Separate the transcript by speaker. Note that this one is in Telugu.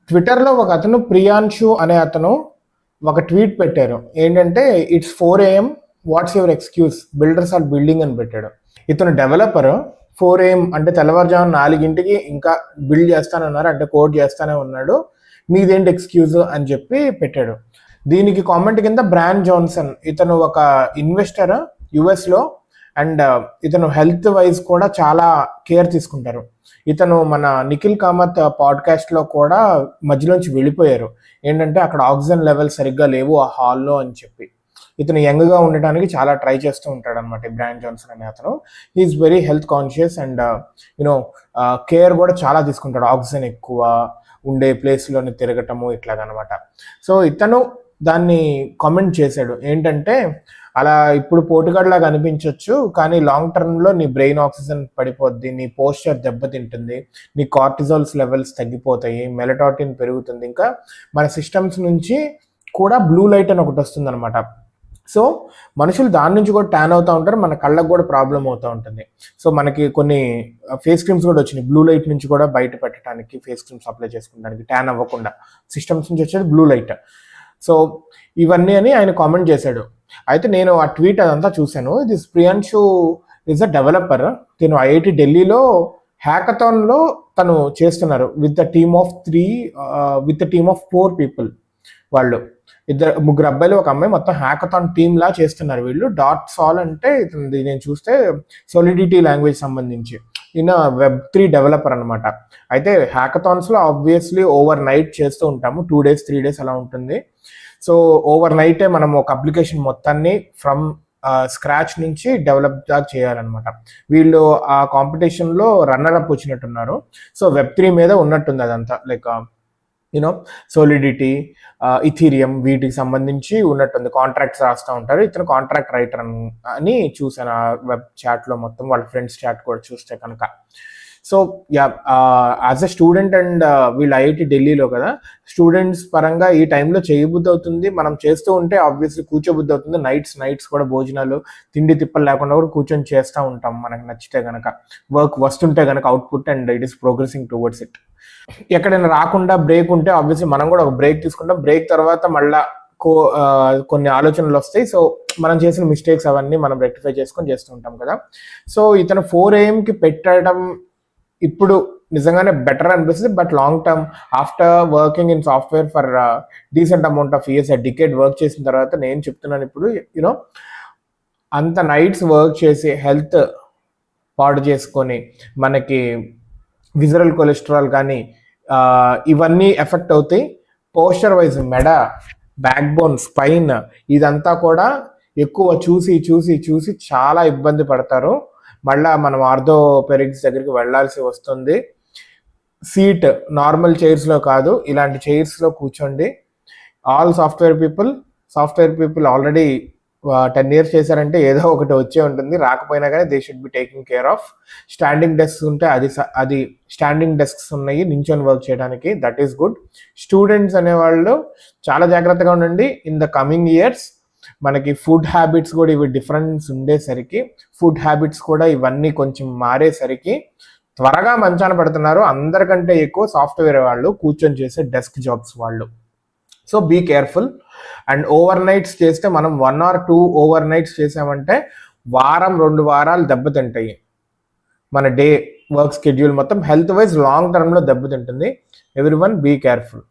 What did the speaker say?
Speaker 1: ట్విట్టర్లో ఒక అతను ప్రియాంశు అనే అతను ఒక ట్వీట్ పెట్టారు. ఏంటంటే it's 4 AM, what's your excuse, builders are building అని పెట్టాడు. ఇతను డెవలపర్. 4 AM అంటే తెల్లవారుజామున 4 ఇంకా బిల్డ్ చేస్తానన్నారు, అంటే కోడ్ చేస్తానే ఉన్నాడు, మీదేంటి ఎక్స్క్యూజ్ అని చెప్పి పెట్టాడు. దీనికి కామెంట్ కింద బ్రాన్ జాన్సన్, ఇతను ఒక ఇన్వెస్టర్ యుఎస్లో, అండ్ ఇతను హెల్త్ వైజ్ కూడా చాలా కేర్ తీసుకుంటారు. ఇతను మన నిఖిల్ కామత్ పాడ్కాస్ట్లో కూడా మధ్యలోంచి వెళ్ళిపోయారు. ఏంటంటే అక్కడ ఆక్సిజన్ లెవెల్ సరిగ్గా లేవు ఆ హాల్లో అని చెప్పి. ఇతను యంగ్గా ఉండడానికి చాలా ట్రై చేస్తూ ఉంటాడు అనమాట. బ్రాన్ జాన్సన్ అనే అతను he is very health conscious and you know care కూడా చాలా తీసుకుంటాడు. ఆక్సిజన్ ఎక్కువ ఉండే ప్లేస్లోని తిరగటము ఇట్లాగనమాట. సో ఇతను దాన్ని కామెంట్ చేశాడు. ఏంటంటే అలా ఇప్పుడు పోటుగాడ్లాగా అనిపించవచ్చు, కానీ లాంగ్ టర్మ్లో నీ బ్రెయిన్ ఆక్సిజన్ పడిపోద్ది, నీ పోస్చర్ దెబ్బతింటుంది, నీ కార్టిజాల్స్ లెవెల్స్ తగ్గిపోతాయి, మెలటాటిన్ పెరుగుతుంది, ఇంకా మన సిస్టమ్స్ నుంచి కూడా బ్లూ లైట్ అని ఒకటి వస్తుంది అనమాట. సో మనుషులు దాని నుంచి కూడా ట్యాన్ అవుతూ ఉంటారు, మన కళ్ళకు కూడా ప్రాబ్లం అవుతూ ఉంటుంది. సో మనకి కొన్ని ఫేస్ క్రీమ్స్ కూడా వచ్చినాయి బ్లూ లైట్ నుంచి కూడా బయట పెట్టడానికి, ఫేస్ క్రీమ్స్ అప్లై చేసుకోవడానికి ట్యాన్ అవ్వకుండా. సిస్టమ్స్ నుంచి వచ్చేది బ్లూ లైట్. సో ఇవన్నీ అని ఆయన కామెంట్ చేశాడు. అయితే నేను ఆ ట్వీట్ అదంతా చూశాను. This Priyanshu is a developer. నేను ఐఐటి ఢిల్లీలో హ్యాకథాన్లో తను చేస్తున్నారు with the team of 4 people. వాళ్ళు ముగ్గురు అబ్బాయిలు ఒక అమ్మాయి, మొత్తం హ్యాకథాన్ టీమ్ లా చేస్తున్నారు వీళ్ళు. .sol అంటే నేను చూస్తే సోలిడిటీ లాంగ్వేజ్ సంబంధించి ఈయన Web3 డెవలపర్ అనమాట. అయితే హ్యాకథాన్స్లో ఆబ్వియస్లీ ఓవర్ నైట్ చేస్తూ ఉంటాము, 2 days 3 days అలా ఉంటుంది. సో ఓవర్ నైటే మనం ఒక అప్లికేషన్ మొత్తాన్ని ఫ్రమ్ స్క్రాచ్ నుంచి డెవలప్ దాకా చేయాలన్నమాట. వీళ్ళు ఆ కాంపిటీషన్లో రన్నర్ అప్ వచ్చినట్టున్నారు. సో Web3 మీద ఉన్నట్టుంది అదంతా, లైక్ యూనో సోలిడిటీ, ఇథీరియం వీటికి సంబంధించి ఉన్నట్టుంది. కాంట్రాక్ట్స్ రాస్తూ ఉంటారు. ఇతను కాంట్రాక్ట్ రైటర్ అని చూసాను ఆ వెబ్ చాట్లో మొత్తం, వాళ్ళ ఫ్రెండ్స్ చాట్ కూడా చూస్తే కనుక. So as a student and వీళ్ళు ఐఐటి ఢిల్లీలో కదా, స్టూడెంట్స్ పరంగా ఈ టైంలో చేయబుద్ధి అవుతుంది, మనం చేస్తూ ఉంటే ఆబ్వియస్లీ కూర్చోబుద్ధి అవుతుంది. నైట్స్ కూడా భోజనాలు తిండి తిప్పలు లేకుండా కూడా కూర్చొని చేస్తూ ఉంటాం మనకు నచ్చితే కనుక, వర్క్ వస్తుంటే కనుక output, and it is progressing towards it. ఎక్కడైనా రాకుండా బ్రేక్ ఉంటే ఆబ్వియస్లీ మనం కూడా ఒక బ్రేక్ తీసుకుంటాం. బ్రేక్ తర్వాత మళ్ళా కొన్ని ఆలోచనలు వస్తాయి. సో మనం చేసిన మిస్టేక్స్ అవన్నీ మనం రెక్టిఫై చేసుకొని చేస్తూ ఉంటాం కదా. సో ఇతను 4 AM పెట్టడం ఇప్పుడు నిజంగానే బెటర్ అనిపిస్తుంది. But long term, after working in software for decent amount of years, decade work చేసిన తర్వాత నేను చెప్తున్నాను ఇప్పుడు, యూనో అంత నైట్స్ వర్క్ చేసి హెల్త్ పాడు చేసుకొని మనకి విజరల్ కొలెస్ట్రాల్ కానీ ఇవన్నీ ఎఫెక్ట్ అవుతాయి. పోస్చర్ వైజ్ మెడ, బ్యాక్ బోన్, స్పైన్ ఇదంతా కూడా ఎక్కువ చూసి చాలా ఇబ్బంది పడతారు. మళ్ళా మనం ఆర్థోపెడిక్స్ దగ్గరికి వెళ్ళాల్సి వస్తుంది. సీట్ నార్మల్ చైర్స్లో కాదు, ఇలాంటి చైర్స్లో కూర్చోండి. All software people already 10 years చేశారంటే ఏదో ఒకటి వచ్చే ఉంటుంది, రాకపోయినా కానీ they should be taking care of. Standing desks ఉంటే అది స్టాండింగ్ డెస్క్స్ ఉన్నాయి నించొని వర్క్ చేయడానికి, దట్ ఈస్ గుడ్. స్టూడెంట్స్ అనేవాళ్ళు చాలా జాగ్రత్తగా ఉండండి. ఇన్ ద కమింగ్ ఇయర్స్ మనకి ఫుడ్ హ్యాబిట్స్ కూడా ఇవి డిఫరెన్స్ ఉండేసరికి, ఫుడ్ హ్యాబిట్స్ కూడా ఇవన్నీ కొంచెం మారేసరికి త్వరగా మంచాన పడుతున్నారు. అందరికంటే ఎక్కువ సాఫ్ట్వేర్ వాళ్ళు, కూర్చొని చేసే డెస్క్ జాబ్స్ వాళ్ళు. So be careful. And overnights చేస్తే, మనం 1 or 2 ఓవర్ నైట్స్ చేసామంటే 1-2 వారాలు దెబ్బతింటాయి. మన డే వర్క్ షెడ్యూల్ మొత్తం హెల్త్ వైజ్ లాంగ్ టర్మ్లో దెబ్బతింటుంది. Everyone be careful.